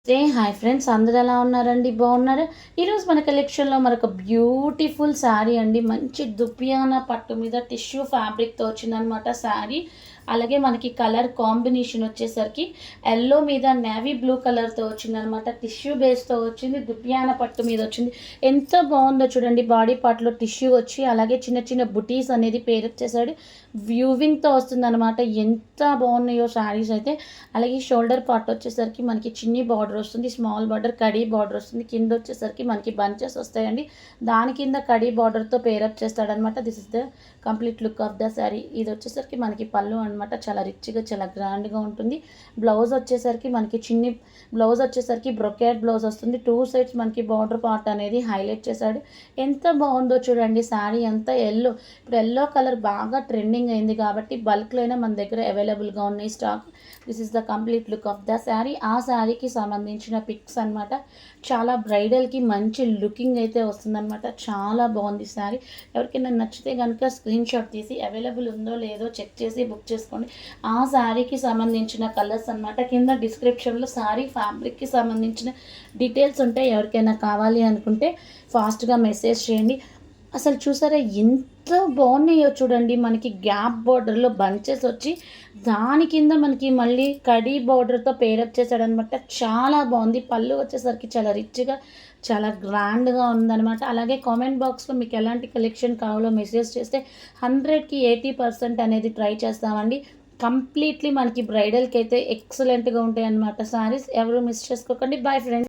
Hi friends, అందరూ ఎలా ఉన్నారండి? బాగున్నారా? ఈరోజు మన కలెక్షన్లో మరొక బ్యూటిఫుల్ శారీ అండి. మంచి దుపియానా పట్టు మీద టిష్యూ ఫ్యాబ్రిక్తో వచ్చిందనమాట శారీ. అలాగే మనకి కలర్ కాంబినేషన్ వచ్చేసరికి ఎల్లో మీద నేవీ బ్లూ కలర్తో వచ్చిందనమాట. టిష్యూ బేస్తో వచ్చింది, దుపియానా పట్టు మీద వచ్చింది. ఎంత బాగుందో చూడండి. బాడీ పార్ట్లో టిష్యూ వచ్చి అలాగే చిన్న చిన్న బుటీస్ అనేది పేరప్ చేశాడు. వ్యూవింగ్తో వస్తుందన్నమాట. ఎంత బాగున్నాయో శారీస్ అయితే. అలాగే షోల్డర్ పార్ట్ వచ్చేసరికి మనకి చిన్ని బార్డర్ వస్తుంది, స్మాల్ బార్డర్ కడీ బార్డర్ వస్తుంది. కింద వచ్చేసరికి మనకి బంచెస్ వస్తాయండి. దాని కింద కడీ బార్డర్తో పేరప్ చేస్తాడనమాట. This is the complete look of the sari. ఇది వచ్చేసరికి మనకి పళ్ళు అనమాట. చాలా రిచ్గా చాలా గ్రాండ్గా ఉంటుంది. బ్లౌజ్ వచ్చేసరికి మనకి చిన్ని బ్లౌజ్ వచ్చేసరికి బ్రొకేట్ బ్లౌజ్ వస్తుంది. 2 సైడ్స్ మనకి బార్డర్ పార్ట్ అనేది హైలైట్ చేశాడు. ఎంత బాగుందో చూడండి. శారీ అంతా ఎల్లో. ఇప్పుడు ఎల్లో కలర్ బాగా ట్రెండింగ్ అయింది కాబట్టి బల్క్లో అయినా మన దగ్గర అవైలబుల్గా ఉన్నాయి stock. This is the complete look of the sari. ఆ శారీకి సంబంధించిన పిక్స్ అనమాట. చాలా బ్రైడల్కి మంచి లుకింగ్ అయితే వస్తుందన్నమాట. చాలా బాగుంది శారీ. ఎవరికైనా నచ్చితే కనుక స్క్రీన్ షాట్ తీసి అవైలబుల్ ఉందో లేదో చెక్ చేసి బుక్ చేసుకోండి. ఆ శారీకి సంబంధించిన కలర్స్ అనమాట. కింద డిస్క్రిప్షన్లో శారీ ఫ్యాబ్రిక్కి సంబంధించిన డీటెయిల్స్ ఉంటాయి. ఎవరికైనా కావాలి అనుకుంటే ఫాస్ట్గా మెసేజ్ చేయండి. అసలు చూసారా ఎంత బాగున్నాయో చూడండి. మనకి గ్యాప్ బార్డర్లో బంచెస్ వచ్చి దాని కింద మనకి మళ్ళీ కడీ బార్డర్తో పేరప్ చేశాడనమాట. చాలా బాగుంది. పళ్ళు వచ్చేసరికి చాలా రిచ్గా చాలా గ్రాండ్గా ఉందనమాట. అలాగే కామెంట్ బాక్స్లో మీకు ఎలాంటి కలెక్షన్ కావాలో మెసేజ్ చేస్తే 100కి 80% అనేది ట్రై చేస్తామండి. కంప్లీట్లీ మనకి బ్రైడల్కి అయితే ఎక్సలెంట్గా ఉంటాయి అన్నమాట శారీస్. ఎవరు మిస్ చేసుకోకండి. Bye friends.